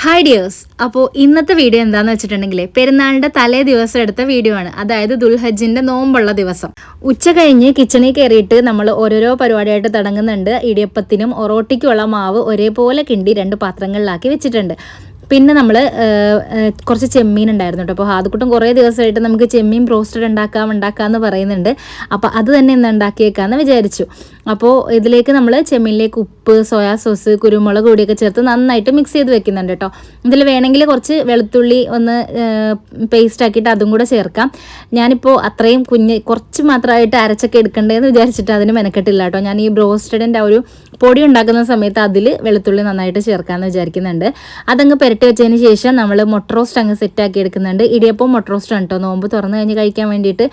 Hi dears. അപ്പോൾ ഇന്നത്തെ video എന്താണെന്ന് വെച്ചിട്ടുണ്ടെങ്കിൽ പെരുന്നാളിൻ്റെ തലേ ദിവസം എടുത്ത വീഡിയോ ആണ്. അതായത് ദുൽഹജ്ജിൻ്റെ നോമ്പുള്ള ദിവസം ഉച്ച കഴിഞ്ഞ് കിച്ചണിൽ കയറിയിട്ട് നമ്മൾ ഓരോരോ പരിപാടിയായിട്ട് തുടങ്ങുന്നുണ്ട്. ഇടിയപ്പത്തിനും ഒറോട്ടിക്കുമുള്ള മാവ് ഒരേപോലെ കിണ്ടി 2 പാത്രങ്ങളിലാക്കി വെച്ചിട്ടുണ്ട്. പിന്നെ നമ്മൾ കുറച്ച് ചെമ്മീൻ ഉണ്ടായിരുന്നു കേട്ടോ. അപ്പോൾ ആദ്യക്കൂട്ടം കുറേ ദിവസമായിട്ട് നമുക്ക് ചെമ്മീൻ ബ്രോസ്റ്റഡ് ഉണ്ടാക്കാമെന്ന് പറയുന്നുണ്ട്. അപ്പോൾ അത് തന്നെ ഇന്ന് ഉണ്ടാക്കിയേക്കാമെന്ന് വിചാരിച്ചു. അപ്പോൾ ഇതിലേക്ക് നമ്മൾ ചെമ്മീനിലേക്ക് ഉപ്പ്, സോയാ സോസ്, കുരുമുളക് പൊടിയൊക്കെ ചേർത്ത് നന്നായിട്ട് മിക്സ് ചെയ്ത് വെക്കുന്നുണ്ട് കേട്ടോ. ഇതിൽ വേണമെങ്കിൽ കുറച്ച് വെളുത്തുള്ളി ഒന്ന് പേസ്റ്റ് ആക്കിയിട്ട് അതും കൂടെ ചേർക്കാം. ഞാനിപ്പോൾ അത്രയും കുറച്ച് മാത്രമായിട്ട് അരച്ചൊക്കെ എടുക്കണ്ടേന്ന് വിചാരിച്ചിട്ട് അതിന് മെനക്കെട്ടില്ല കേട്ടോ. ഞാൻ ഈ ബ്രോസ്റ്റഡിൻ്റെ ഒരു പൊടി ഉണ്ടാക്കുന്ന സമയത്ത് അതിൽ വെളുത്തുള്ളി നന്നായിട്ട് ചേർക്കാമെന്ന് വിചാരിക്കുന്നുണ്ട്. അതങ്ങ് പുരട്ടി വെച്ചതിന് ശേഷം നമ്മൾ മുട്ട റോസ്റ്റ് അങ്ങ് സെറ്റാക്കി എടുക്കുന്നുണ്ട്. ഇടിയപ്പം മുട്ട റോസ്റ്റാണ് കേട്ടോ നോമ്പ് തുറന്ന് കഴിഞ്ഞ് കഴിക്കാൻ വേണ്ടിയിട്ട്.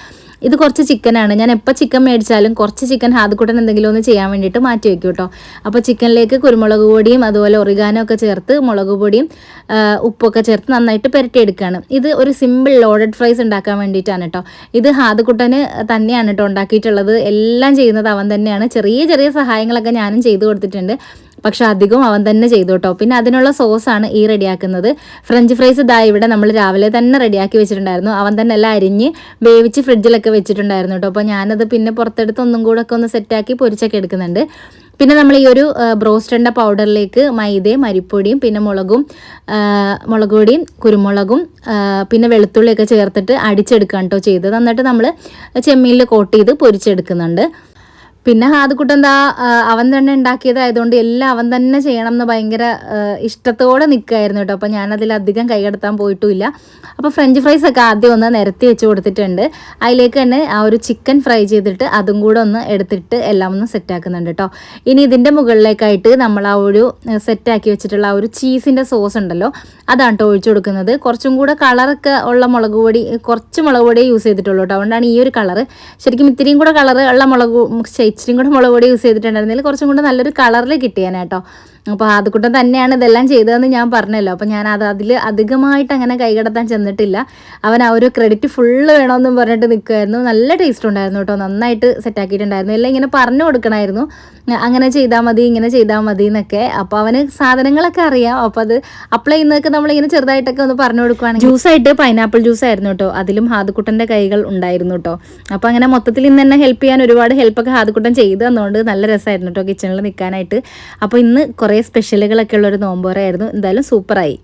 ഇത് കുറച്ച് ചിക്കനാണ്. ഞാൻ എപ്പോൾ ചിക്കൻ മേടിച്ചാലും കുറച്ച് ചിക്കൻ ഹാദുക്കൂട്ടൻ എന്തെങ്കിലും ഒന്ന് ചെയ്യാൻ വേണ്ടിയിട്ട് മാറ്റി വയ്ക്കും കേട്ടോ. അപ്പോൾ ചിക്കനിലേക്ക് കുരുമുളക് പൊടിയും അതുപോലെ ഒറിഗാനോ ഒക്കെ ചേർത്ത് മുളക് പൊടിയും ഉപ്പൊക്കെ ചേർത്ത് നന്നായിട്ട് പുരട്ടിയെടുക്കുകയാണ്. ഇത് ഒരു സിമ്പിൾ ലോഡഡ് ഫ്രൈസ് ഉണ്ടാക്കാൻ വേണ്ടിയിട്ടാണ് കേട്ടോ. ഇത് ഹാദുക്കൂട്ടന് തന്നെയാണ് കേട്ടോ ഉണ്ടാക്കിയിട്ടുള്ളത്. എല്ലാം ചെയ്യുന്നത് അവൻ തന്നെയാണ്. ചെറിയ ചെറിയ സഹായങ്ങളൊക്കെ ഞാനും ചെയ്തു കൊടുത്തിട്ടുണ്ട്. പക്ഷെ അധികം അവൻ തന്നെ ചെയ്തു കേട്ടോ. പിന്നെ അതിനുള്ള സോസാണ് ഈ റെഡിയാക്കുന്നത്. ഫ്രഞ്ച് ഫ്രൈസ് ഇവിടെ നമ്മൾ രാവിലെ തന്നെ റെഡിയാക്കി വെച്ചിട്ടുണ്ടായിരുന്നു. അവൻ തന്നെ എല്ലാം അരിഞ്ഞ് വേവിച്ച് ഫ്രിഡ്ജിലൊക്കെ വെച്ചിട്ടുണ്ടായിരുന്നു കേട്ടോ. അപ്പോൾ ഞാനത് പിന്നെ പുറത്തെടുത്ത് ഒന്നും കൂടെ ഒക്കെ ഒന്ന് സെറ്റാക്കി പൊരിച്ചൊക്കെ എടുക്കുന്നുണ്ട്. പിന്നെ നമ്മൾ ഈ ഒരു ബ്രോസ്റ്റഡിൻ്റെ പൗഡറിലേക്ക് മൈദയും അരിപ്പൊടിയും പിന്നെ മുളക് പൊടിയും കുരുമുളകും പിന്നെ വെളുത്തുള്ളിയൊക്കെ ചേർത്തിട്ട് അടിച്ചെടുക്കുകയാണ് കേട്ടോ ചെയ്തത്. എന്നിട്ട് നമ്മൾ ചെമ്മീനിൽ കോട്ട് ചെയ്ത് പൊരിച്ചെടുക്കുന്നുണ്ട്. പിന്നെ ഹാദുക്കുട്ടൻ എന്താ അവൻ തന്നെ ഉണ്ടാക്കിയതായതുകൊണ്ട് എല്ലാം അവൻ തന്നെ ചെയ്യണം എന്ന് ഭയങ്കര ഇഷ്ടത്തോടെ നിൽക്കുമായിരുന്നു കേട്ടോ. അപ്പോൾ ഞാനതിലധികം കൈകടത്താൻ പോയിട്ടുമില്ല. അപ്പോൾ ഫ്രഞ്ച് ഫ്രൈസ് ഒക്കെ ആദ്യം ഒന്ന് നിരത്തി വെച്ച് കൊടുത്തിട്ടുണ്ട്. അതിലേക്ക് തന്നെ ആ ഒരു ചിക്കൻ ഫ്രൈ ചെയ്തിട്ട് അതും കൂടെ ഒന്ന് എടുത്തിട്ട് എല്ലാം ഒന്ന് സെറ്റാക്കുന്നുണ്ട് കേട്ടോ. ഇനി ഇതിൻ്റെ മുകളിലേക്കായിട്ട് നമ്മൾ ആ ഒരു സെറ്റാക്കി വെച്ചിട്ടുള്ള ആ ഒരു ചീസിൻ്റെ സോസ് ഉണ്ടല്ലോ, അതാണ് കേട്ടോ ഒഴിച്ചു കൊടുക്കുന്നത്. കുറച്ചും കൂടെ കളറൊക്കെ ഉള്ള കുറച്ച് മുളക് പൊടിയേ യൂസ് ചെയ്തിട്ടുള്ളൂ കേട്ടോ. അതുകൊണ്ടാണ് ഈ ഒരു കളറ്. ശരിക്കും ഇത്തിരിയും കൂടെ കളറ് ഉള്ള ഇച്ചിരിയും കൂടെ മുളക് പൊടി യൂസ് ചെയ്തിട്ടുണ്ടായിരുന്നെങ്കിൽ കുറച്ചും കൂടെ നല്ലൊരു കളറിൽ കിട്ടിയാനാട്ടോ. അപ്പോൾ ആദ്യക്കൂട്ടം തന്നെയാണ് ഇതെല്ലാം ചെയ്തതെന്ന് ഞാൻ പറഞ്ഞല്ലോ. അപ്പോൾ ഞാൻ അതിൽ അധികമായിട്ട് അങ്ങനെ കൈകടത്താൻ ചെന്നിട്ടില്ല. അവൻ ആ ഒരു ക്രെഡിറ്റ് ഫുള്ള് വേണമെന്നും പറഞ്ഞിട്ട് നിൽക്കുമായിരുന്നു. നല്ല ടേസ്റ്റ് ഉണ്ടായിരുന്നു കേട്ടോ. നന്നായിട്ട് സെറ്റാക്കിയിട്ടുണ്ടായിരുന്നു. എല്ലാം ഇങ്ങനെ പറഞ്ഞു കൊടുക്കണമായിരുന്നു, അങ്ങനെ ചെയ്താൽ മതി ഇങ്ങനെ ചെയ്താൽ മതി എന്നൊക്കെ. അപ്പോൾ അവന് സാധനങ്ങളൊക്കെ അറിയാം. അപ്പോൾ അത് അപ്ലൈ ചെയ്യുന്നതൊക്കെ നമ്മളിങ്ങനെ ചെറുതായിട്ടൊക്കെ ഒന്ന് പറഞ്ഞു കൊടുക്കുകയാണെങ്കിൽ. ജ്യൂസായിട്ട് പൈനാപ്പിൾ ജ്യൂസ് ആയിരുന്നു കേട്ടോ. അതിലും ഹാദുക്കുട്ടൻ്റെ കൈകൾ ഉണ്ടായിരുന്നു കേട്ടോ. അപ്പോൾ അങ്ങനെ മൊത്തത്തിൽ ഇന്ന് തന്നെ ഹെൽപ്പ് ചെയ്യാൻ ഒരുപാട് ഹെൽപ്പൊക്കെ ഹാദുക്കുട്ടൻ ചെയ്തു തന്നുകൊണ്ട് നല്ല രസമായിരുന്നു കേട്ടോ കിച്ചണിൽ നിൽക്കാനായിട്ട്. അപ്പോൾ ഇന്ന് കുറേ സ്പെഷ്യലുകളൊക്കെ ഉള്ളൊരു നോമ്പുറയായിരുന്നു. എന്തായാലും സൂപ്പറായി.